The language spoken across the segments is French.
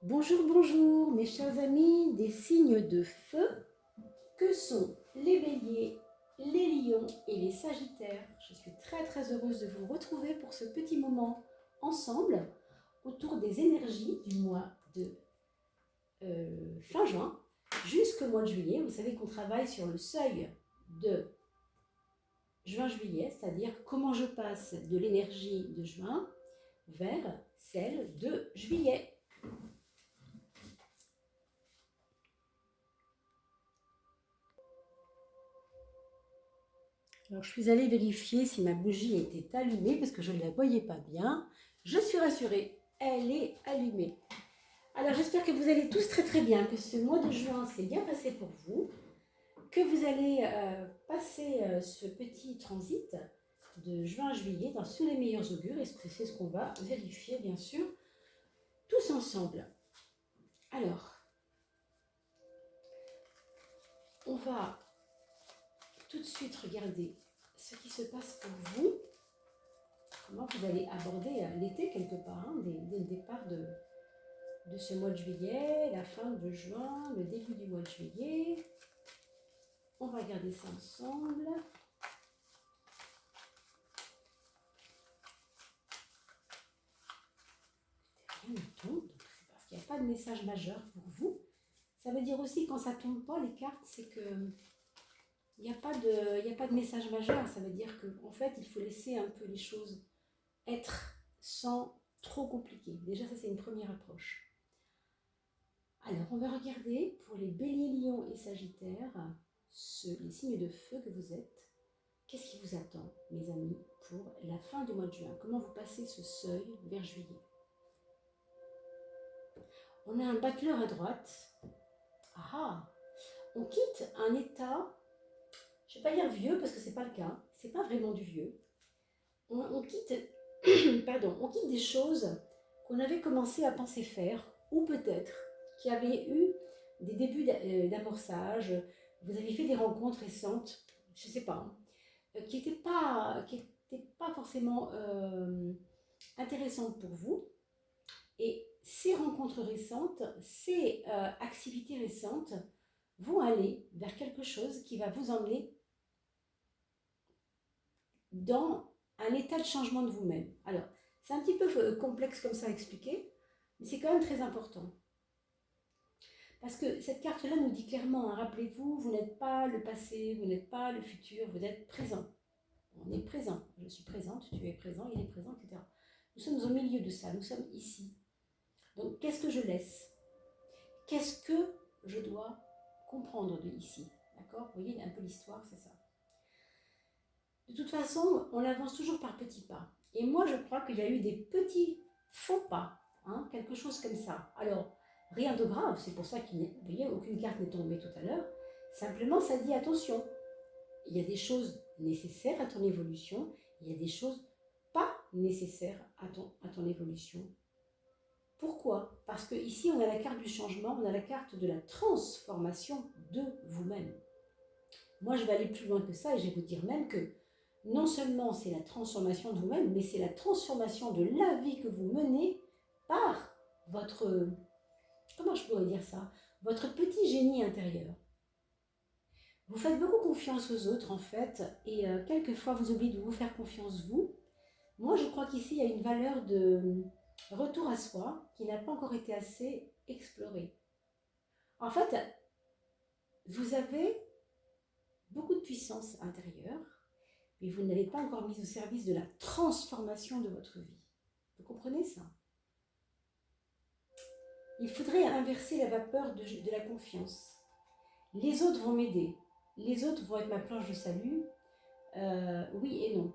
Bonjour, bonjour mes chers amis des signes de feu que sont les béliers, les lions et les sagittaires. Je suis très heureuse de vous retrouver pour ce petit moment ensemble autour des énergies du mois de fin juin jusqu'au mois de juillet. Vous savez qu'on travaille sur le seuil de juin-juillet, c'est-à-dire comment je passe de l'énergie de juin vers celle de juillet. Alors, je suis allée vérifier si ma bougie était allumée parce que je ne la voyais pas bien. Je suis rassurée, elle est allumée. Alors, j'espère que vous allez tous très bien, que ce mois de juin s'est bien passé pour vous, que vous allez passer ce petit transit de juin à juillet sous les meilleurs augures, et c'est ce qu'on va vérifier, bien sûr, tous ensemble. Alors, on va tout de suite regarder ce qui se passe pour vous, comment vous allez aborder l'été quelque part, dès le départ de ce mois de juillet, la fin de juin, le début du mois de juillet. On va regarder ça ensemble. Rien ne tombe, donc c'est parce qu'il n'y a pas de message majeur pour vous. Ça veut dire aussi quand ça ne tombe pas les cartes, c'est que il n'y a pas de message majeur. Ça veut dire qu'en fait, il faut laisser un peu les choses être sans trop compliquer. Déjà, ça c'est une première approche. Alors, on va regarder pour les béliers, lions et sagittaires, les signes de feu que vous êtes. Qu'est-ce qui vous attend, mes amis, pour la fin du mois de juin? Comment vous passez ce seuil vers juillet? On a un battleur à droite. Ah, on quitte un état, je ne vais pas dire vieux parce que ce n'est pas le cas, c'est pas vraiment du vieux. On quitte, on quitte des choses qu'on avait commencé à penser faire, ou peut-être qui avaient eu des débuts d'amorçage, vous avez fait des rencontres récentes, je ne sais pas, qui n'étaient pas forcément intéressantes pour vous. Et ces rencontres récentes, ces activités récentes vont aller vers quelque chose qui va vous emmener dans un état de changement de vous-même. Alors, c'est un petit peu complexe comme ça à expliquer, mais c'est quand même très important. Parce que cette carte-là nous dit clairement, hein, rappelez-vous, vous n'êtes pas le passé, vous n'êtes pas le futur, vous êtes présent. On est présent, je suis présente, tu es présent, il est présent, etc. Nous sommes au milieu de ça, nous sommes ici. Donc, qu'est-ce que je laisse? Qu'est-ce que je dois comprendre de ici? D'accord? Vous voyez un peu l'histoire, c'est ça. De toute façon, on avance toujours par petits pas. Et moi, je crois qu'il y a eu des petits faux pas, hein, quelque chose comme ça. Alors, rien de grave, c'est pour ça qu'il vous voyez, aucune carte n'est tombée tout à l'heure. Simplement, ça dit attention. Il y a des choses nécessaires à ton évolution, il y a des choses pas nécessaires à ton évolution. Pourquoi? Parce que ici, on a la carte du changement, on a la carte de la transformation de vous-même. Moi, je vais aller plus loin que ça et je vais vous dire même que non seulement c'est la transformation de vous-même, mais c'est la transformation de la vie que vous menez par votre, comment je pourrais dire ça, votre petit génie intérieur. Vous faites beaucoup confiance aux autres en fait, et quelquefois vous oubliez de vous faire confiance vous. Moi, je crois qu'ici, il y a une valeur de retour à soi qui n'a pas encore été assez explorée. En fait, vous avez beaucoup de puissance intérieure, mais vous ne l'avez pas encore mise au service de la transformation de votre vie. Vous comprenez ça? Il faudrait inverser la vapeur de la confiance. Les autres vont m'aider. Les autres vont être ma planche de salut. Oui et non.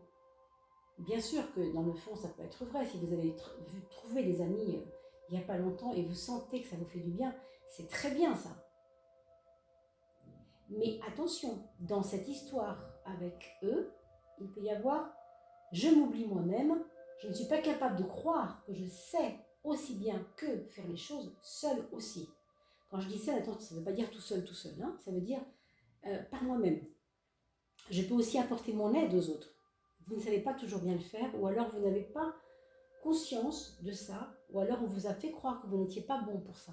Bien sûr que dans le fond, ça peut être vrai. Si vous avez trouvé des amis il n'y a pas longtemps et vous sentez que ça vous fait du bien, c'est très bien ça. Mais attention, dans cette histoire avec eux, il peut y avoir « je m'oublie moi-même, je ne suis pas capable de croire que je sais aussi bien que faire les choses seul aussi ». Quand je dis ça, attention, ça ne veut pas dire tout seul, hein, ça veut dire par moi-même. Je peux aussi apporter mon aide aux autres. Vous ne savez pas toujours bien le faire, ou alors vous n'avez pas conscience de ça, ou alors on vous a fait croire que vous n'étiez pas bon pour ça.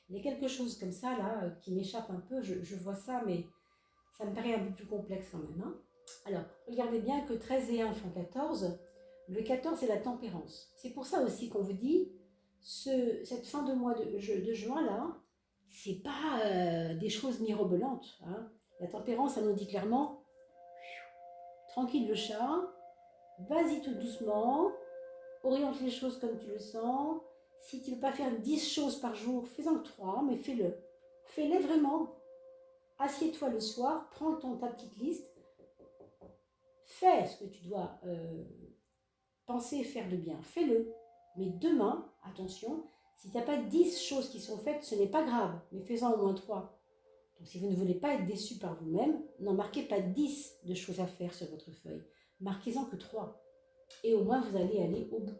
Il y a quelque chose comme ça, là, qui m'échappe un peu, je vois ça, mais ça me paraît un peu plus complexe quand même. Hein. Alors, regardez bien que 13 et 1 font 14. Le 14, c'est la tempérance. C'est pour ça aussi qu'on vous dit, cette fin de mois de juin, là, c'est pas des choses mirobolantes. Hein. La tempérance, ça nous dit clairement, tranquille le chat, vas-y tout doucement, oriente les choses comme tu le sens. Si tu ne veux pas faire 10 choses par jour, fais-en 3, mais fais-le. Fais-les vraiment. Assieds-toi le soir, prends ta petite liste, fais ce que tu dois penser faire de bien, fais-le. Mais demain, attention, si tu n'as pas 10 choses qui sont faites, ce n'est pas grave, mais fais-en au moins 3. Donc si vous ne voulez pas être déçu par vous-même, n'en marquez pas 10 de choses à faire sur votre feuille. Marquez-en que 3. Et au moins, vous allez aller au bout.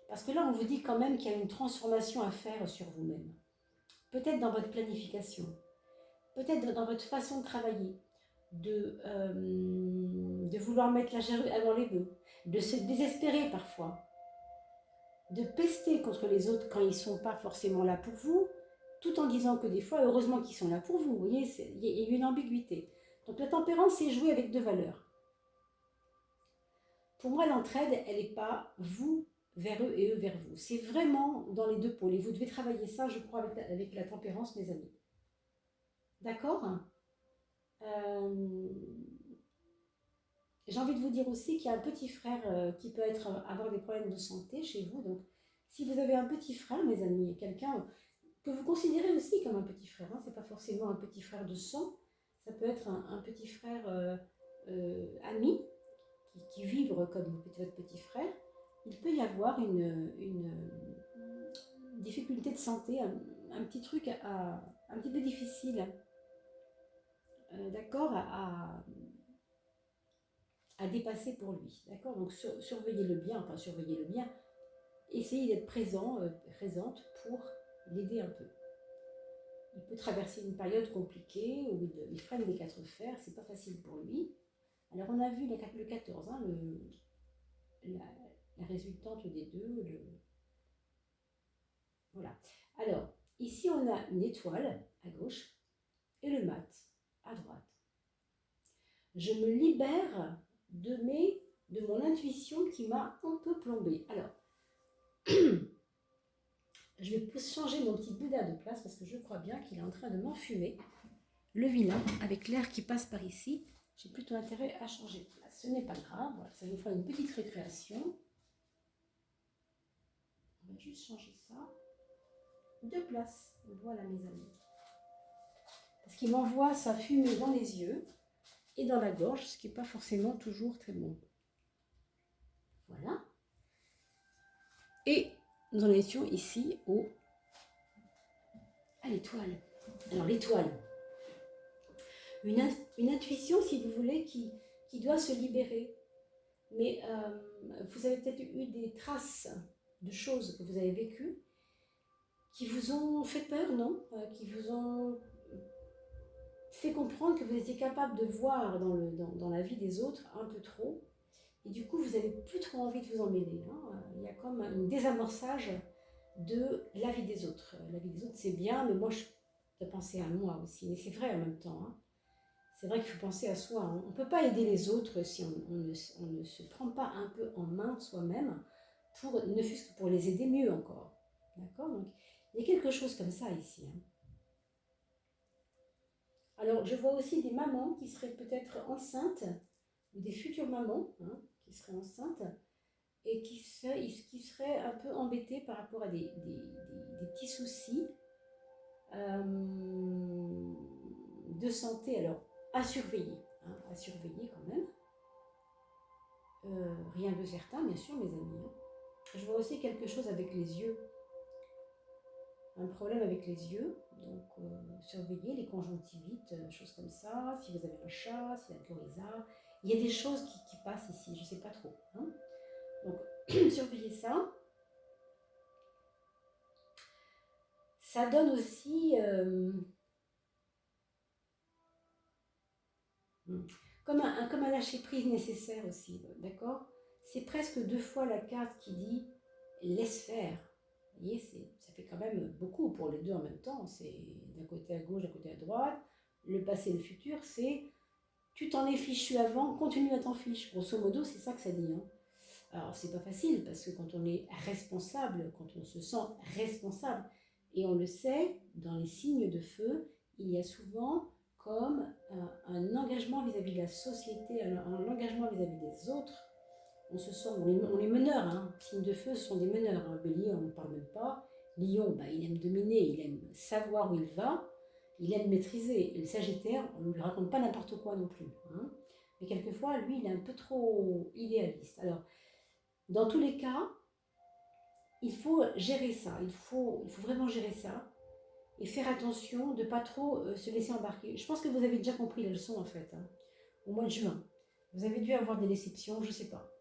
Parce que là, on vous dit quand même qu'il y a une transformation à faire sur vous-même. Peut-être dans votre planification, peut-être dans votre façon de travailler, de vouloir mettre la charrue avant les bœufs, de se désespérer parfois, de pester contre les autres quand ils ne sont pas forcément là pour vous, tout en disant que des fois, heureusement qu'ils sont là pour vous. Vous voyez, il y a une ambiguïté. Donc la tempérance, c'est jouer avec deux valeurs. Pour moi, l'entraide, elle n'est pas vous vers eux et eux vers vous. C'est vraiment dans les deux pôles. Et vous devez travailler ça, je crois, avec la tempérance, mes amis. D'accord ? J'ai envie de vous dire aussi qu'il y a un petit frère qui peut avoir des problèmes de santé chez vous. Donc, si vous avez un petit frère, mes amis, quelqu'un que vous considérez aussi comme un petit frère, hein, ce n'est pas forcément un petit frère de sang, ça peut être un petit frère ami qui vibre comme votre petit frère, il peut y avoir une difficulté de santé, un petit truc un petit peu difficile, d'accord, à dépasser pour lui, d'accord. Donc surveillez-le bien, enfin surveillez-le bien, essayez d'être présente pour l'aider un peu. Il peut traverser une période compliquée où il freine les 4 fers, c'est pas facile pour lui. Alors on a vu le 14, hein, la résultante des deux. Voilà. Alors, ici on a une étoile à gauche et le mat à droite. Je me libère de mon intuition qui m'a un peu plombée. Alors, je vais changer mon petit Bouddha de place parce que je crois bien qu'il est en train de m'enfumer. Le vilain, avec l'air qui passe par ici, j'ai plutôt intérêt à changer de place. Ce n'est pas grave, voilà, ça nous fera une petite récréation. On va juste changer ça de place. Voilà mes amis. Parce qu'il m'envoie sa fumée dans les yeux et dans la gorge, ce qui n'est pas forcément toujours très bon. Voilà. Et nous en étions ici à l'étoile. Alors l'étoile, une intuition, si vous voulez, qui doit se libérer. Mais vous avez peut-être eu des traces de choses que vous avez vécues qui vous ont fait peur, non ? Qui vous ont fait comprendre que vous étiez capable de voir dans la vie des autres un peu trop. Et du coup, vous n'avez plus trop envie de vous en mêler. Hein. Il y a comme un désamorçage de la vie des autres. La vie des autres, c'est bien, mais moi, je dois penser à moi aussi. Mais c'est vrai en même temps. Hein. C'est vrai qu'il faut penser à soi. Hein. On ne peut pas aider les autres si on ne se prend pas un peu en main soi-même, ne fût-ce que pour les aider mieux encore. D'accord ? Donc, il y a quelque chose comme ça ici. Hein. Alors, je vois aussi des mamans qui seraient peut-être enceintes, ou des futures mamans hein, qui seraient enceintes, et qui seraient un peu embêtées par rapport à des petits soucis de santé. Alors, à surveiller quand même. Rien de certain, bien sûr, mes amis. Hein. Je vois aussi quelque chose avec les yeux. Un problème avec les yeux, donc surveillez les conjonctivites, choses comme ça, si vous avez un chat, s'il y a de l'oryza, il y a des choses qui passent ici, je ne sais pas trop. Hein. Donc, surveillez ça. Ça donne aussi comme un lâcher-prise nécessaire aussi, d'accord ? C'est presque 2 fois la carte qui dit laisse faire. Vous voyez, ça fait quand même beaucoup pour les deux en même temps. C'est d'un côté à gauche, d'un côté à droite. Le passé et le futur, c'est tu t'en es fichu avant, continue à t'en fiche. Grosso modo, c'est ça que ça dit. Hein. Alors, c'est pas facile parce que quand on est responsable, quand on se sent responsable, et on le sait, dans les signes de feu, il y a souvent comme un engagement vis-à-vis de la société, un engagement vis-à-vis des autres. On se sent, on est meneurs, hein. Signes de feu, ce sont des meneurs. Hein. Bélier, on ne parle même pas. Lion, bah, il aime dominer, il aime savoir où il va, il aime maîtriser. Et le Sagittaire, on ne lui raconte pas n'importe quoi non plus. Hein. Mais quelquefois, lui, il est un peu trop idéaliste. Alors, dans tous les cas, il faut gérer ça. Il faut vraiment gérer ça. Et faire attention de ne pas trop se laisser embarquer. Je pense que vous avez déjà compris la leçon, en fait. Hein. Au mois de juin. Vous avez dû avoir des déceptions, je ne sais pas.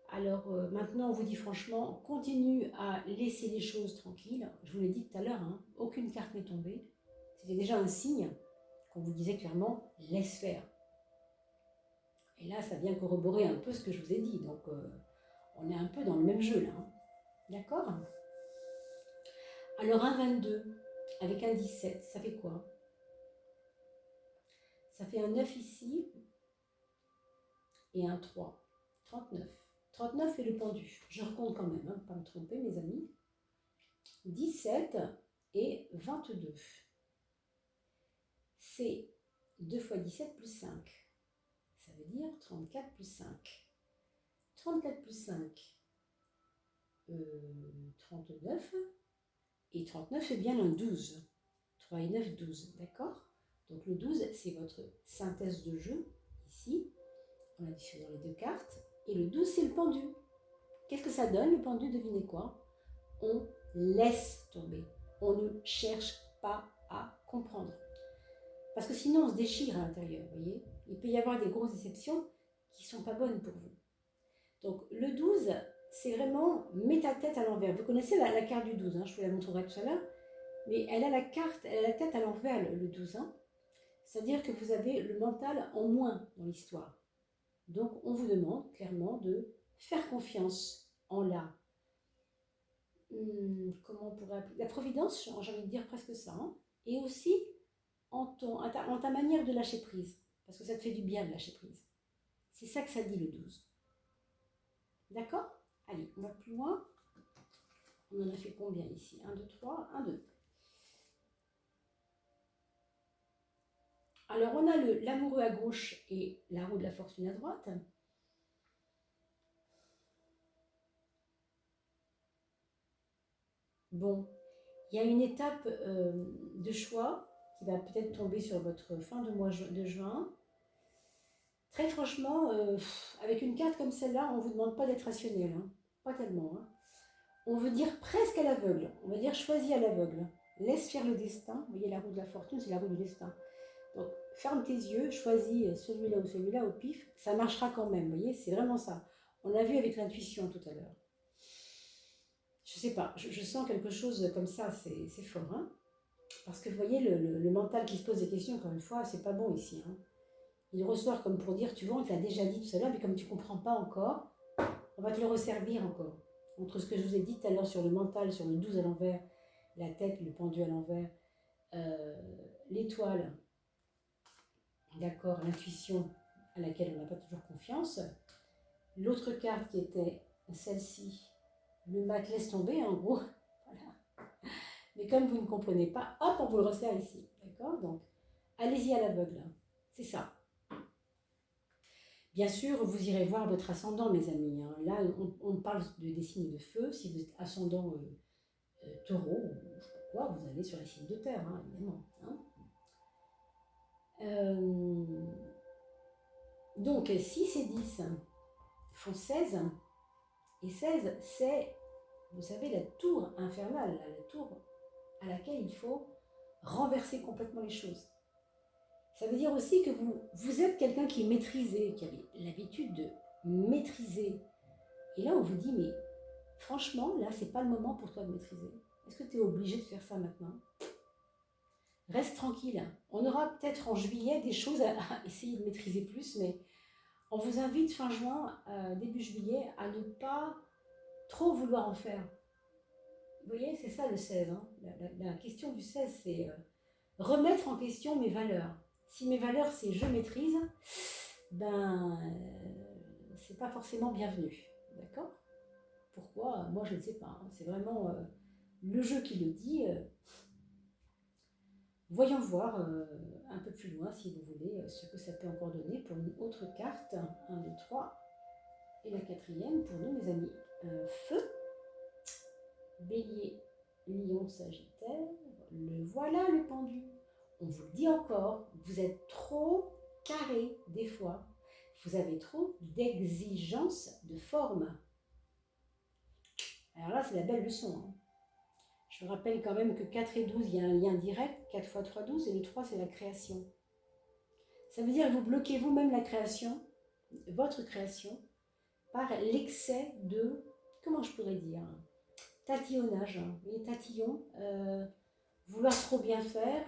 Alors maintenant, on vous dit franchement, continue à laisser les choses tranquilles. Je vous l'ai dit tout à l'heure, hein, aucune carte n'est tombée. C'était déjà un signe qu'on vous disait clairement, laisse faire. Et là, ça vient corroborer un peu ce que je vous ai dit. Donc, on est un peu dans le même jeu là. Hein. D'accord? Alors, un 22 avec un 17, ça fait quoi? Ça fait un 9 ici et un 3. 39. 39 et le pendu. Je recompte quand même, hein, pas me tromper mes amis. 17 et 22. C'est 2 fois 17 plus 5. Ça veut dire 34 plus 5. 34 plus 5, 39. Et 39, c'est bien un 12. 3 et 9, 12. D'accord? Donc le 12, c'est votre synthèse de jeu, ici. On additionne dans les deux cartes. Et le 12, c'est le pendu. Qu'est-ce que ça donne, le pendu? Devinez quoi? On laisse tomber. On ne cherche pas à comprendre. Parce que sinon, on se déchire à l'intérieur, vous voyez. Il peut y avoir des grosses déceptions qui ne sont pas bonnes pour vous. Donc, le 12, c'est vraiment mets ta tête à l'envers. Vous connaissez la carte du 12, hein, je vous la montrerai tout à l'heure. Mais elle a la carte, elle a la tête à l'envers, le 12. Hein. C'est-à-dire que vous avez le mental en moins dans l'histoire. Donc, on vous demande clairement de faire confiance en comment on pourrait appeler, la providence, j'ai envie de dire presque ça. Hein. Et aussi en ta manière de lâcher prise. Parce que ça te fait du bien de lâcher prise. C'est ça que ça dit le 12. D'accord? Allez, on va plus loin. On en a fait combien ici? 1, 2, 3, 1, 2. Alors, on a l'amoureux à gauche et la roue de la fortune à droite. Bon, il y a une étape de choix qui va peut-être tomber sur votre fin de mois de juin. Très franchement, avec une carte comme celle-là, on ne vous demande pas d'être rationnel. Hein. Pas tellement. Hein. On veut dire presque à l'aveugle. On va dire choisis à l'aveugle. Laisse faire le destin. Vous voyez, la roue de la fortune, c'est la roue du destin. Donc, ferme tes yeux, choisis celui-là ou celui-là au pif. Ça marchera quand même. Vous voyez, c'est vraiment ça. On l'a vu avec l'intuition tout à l'heure. Je sais pas, je sens quelque chose comme ça, c'est fort. Hein. Parce que vous voyez, le mental qui se pose des questions, encore une fois, c'est pas bon ici. Hein. Il ressort comme pour dire, tu vois, on te l'a déjà dit tout à l'heure, mais comme tu ne comprends pas encore, on va te le resservir encore. Entre ce que je vous ai dit tout à l'heure sur le mental, sur le 12 à l'envers, la tête, le pendu à l'envers, l'étoile, d'accord, l'intuition à laquelle on n'a pas toujours confiance. L'autre carte qui était celle-ci, le mat laisse tomber, en gros. Voilà. Mais comme vous ne comprenez pas, hop, on vous le resserre ici. D'accord? Donc, allez-y à l'aveugle. C'est ça. Bien sûr, vous irez voir votre ascendant, mes amis. Hein. Là, on parle des signes de feu. Si vous êtes ascendant taureau, je ne sais pas quoi, vous allez sur les signes de terre, hein, évidemment. Hein. Donc, 6 et 10 font 16. Et 16, c'est, vous savez, la tour infernale, la tour à laquelle il faut renverser complètement les choses. Ça veut dire aussi que vous êtes quelqu'un qui est maîtrisé, qui a l'habitude de maîtriser. Et là, on vous dit, mais franchement, là, c'est pas le moment pour toi de maîtriser. Est-ce que tu es obligé de faire ça maintenant? Reste tranquille. On aura peut-être en juillet des choses à essayer de maîtriser plus, mais on vous invite fin juin, début juillet, à ne pas trop vouloir en faire. Vous voyez, c'est ça le 16. Hein. La question du 16, c'est remettre en question mes valeurs. Si mes valeurs, c'est je maîtrise, ben, c'est pas forcément bienvenu. D'accord? Pourquoi? Moi, je ne sais pas. Hein. C'est vraiment le jeu qui le dit. Voyons voir un peu plus loin, si vous voulez, ce que ça peut encore donner pour une autre carte. 1, 2, 3. Et la quatrième pour nous, mes amis. Feu. Bélier, Lion, Sagittaire, le voilà le pendu. On vous le dit encore, vous êtes trop carré des fois. Vous avez trop d'exigences de forme. Alors là, c'est la belle leçon. Hein. Je vous rappelle quand même que 4 et 12, il y a un lien direct. 4 fois 3, 12. Et le 3, c'est la création. Ça veut dire que vous bloquez vous-même la création, votre création, par l'excès de, comment je pourrais dire, tatillonnage, les tatillons, vouloir trop bien faire,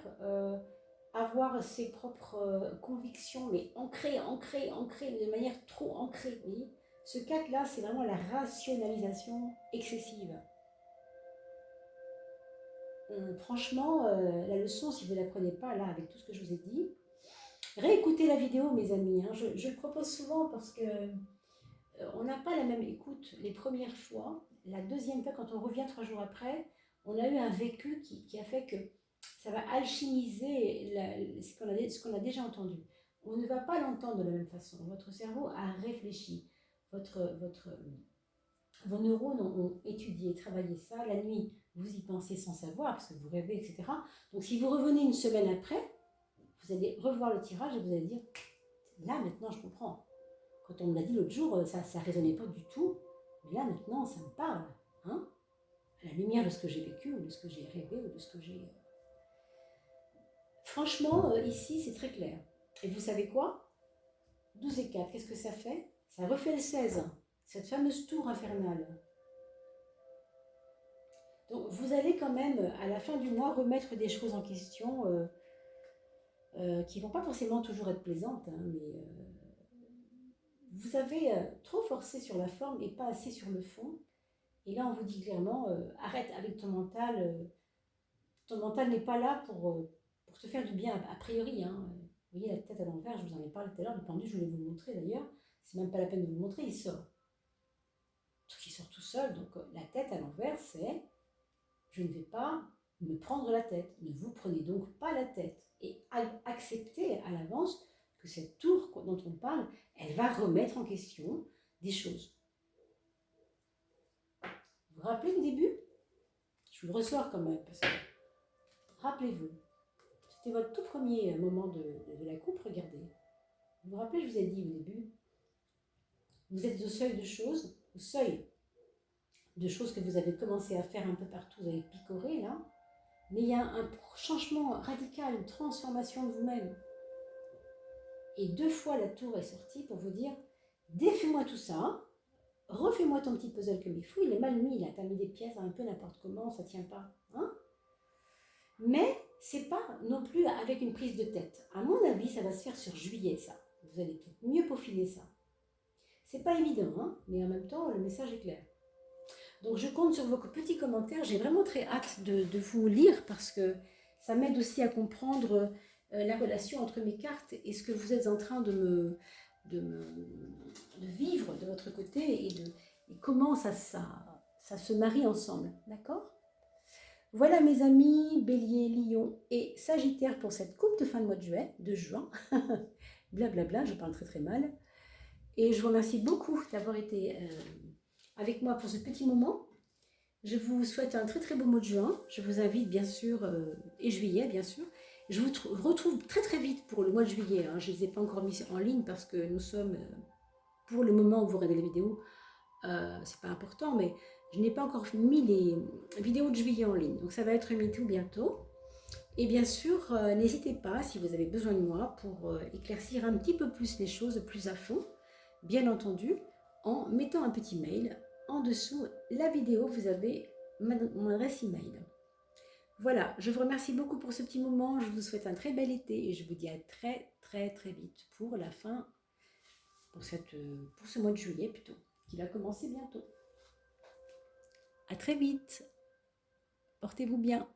avoir ses propres convictions, mais ancrées, de manière trop ancrée. Vous voyez, ce 4-là, c'est vraiment la rationalisation excessive. Franchement, la leçon, si vous ne la prenez pas là, avec tout ce que je vous ai dit, réécoutez la vidéo, mes amis. Hein, je le propose souvent parce que on n'a pas la même écoute les premières fois. La deuxième fois, quand on revient 3 jours après, on a eu un vécu qui a fait que ça va alchimiser ce qu'on a déjà entendu. On ne va pas l'entendre de la même façon. Votre cerveau a réfléchi. Vos neurones ont étudié, travaillé ça. La nuit, vous y pensez sans savoir, parce que vous rêvez, etc. Donc, si vous revenez une semaine après, vous allez revoir le tirage et vous allez dire, là, maintenant, je comprends. Quand on me l'a dit l'autre jour, ça ne résonnait pas du tout. Mais là, maintenant, ça me parle. Hein, à la lumière de ce que j'ai vécu, ou de ce que j'ai rêvé, ou de ce que j'ai... Franchement, ici, c'est très clair. Et vous savez quoi? 12 et 4, qu'est-ce que ça fait? Ça refait le 16, cette fameuse tour infernale. Donc, vous allez quand même, à la fin du mois, remettre des choses en question qui ne vont pas forcément toujours être plaisantes, hein, mais vous avez trop forcé sur la forme et pas assez sur le fond. Et là, on vous dit clairement, arrête avec ton mental. Ton mental n'est pas là pour te faire du bien, a priori. Hein. Vous voyez la tête à l'envers, je vous en ai parlé tout à l'heure, le pendu, je voulais vous le montrer d'ailleurs. C'est même pas la peine de vous le montrer, il sort. Il sort tout seul, donc la tête à l'envers, c'est je ne vais pas me prendre la tête. Ne vous prenez donc pas la tête. Et acceptez à l'avance que cette tour dont on parle, elle va remettre en question des choses. Vous vous rappelez le début? Je vous le ressors quand même, parce que rappelez-vous, c'était votre tout premier moment de la coupe, regardez. Vous vous rappelez, je vous ai dit au début, vous êtes au seuil de choses, au seuil de choses que vous avez commencé à faire un peu partout, vous avez picoré là, mais il y a un changement radical, une transformation de vous-même. Et 2 fois la tour est sortie pour vous dire, défais-moi tout ça, refais-moi ton petit puzzle comme il faut, il est mal mis là, t'as mis des pièces un peu n'importe comment, ça tient pas, hein? Mais c'est pas non plus avec une prise de tête. À mon avis, ça va se faire sur juillet, ça. Vous allez peut-être mieux peaufiner ça. C'est pas évident, hein, mais en même temps, le message est clair. Donc, je compte sur vos petits commentaires. J'ai vraiment très hâte de vous lire parce que ça m'aide aussi à comprendre la relation entre mes cartes et ce que vous êtes en train de vivre de votre côté et comment ça se marie ensemble. D'accord ? Voilà mes amis, Bélier, Lion et Sagittaire pour cette coupe de fin de mois de juin. Blablabla, je parle très très mal. Et je vous remercie beaucoup d'avoir été avec moi pour ce petit moment. Je vous souhaite un très très beau mois de juin. Je vous invite bien sûr, et juillet bien sûr. Je vous retrouve très très vite pour le mois de juillet. Hein. Je ne les ai pas encore mis en ligne parce que nous sommes, pour le moment où vous regardez la vidéo, c'est pas important, mais je n'ai pas encore mis les vidéos de juillet en ligne. Donc ça va être mis tout bientôt. Et bien sûr, n'hésitez pas, si vous avez besoin de moi, pour éclaircir un petit peu plus les choses, plus à fond, bien entendu, en mettant un petit mail. En dessous la vidéo, vous avez mon adresse email. Voilà, je vous remercie beaucoup pour ce petit moment. Je vous souhaite un très bel été et je vous dis à très très très vite pour la fin, pour ce mois de juillet plutôt, qui va commencer bientôt. À très vite. Portez-vous bien.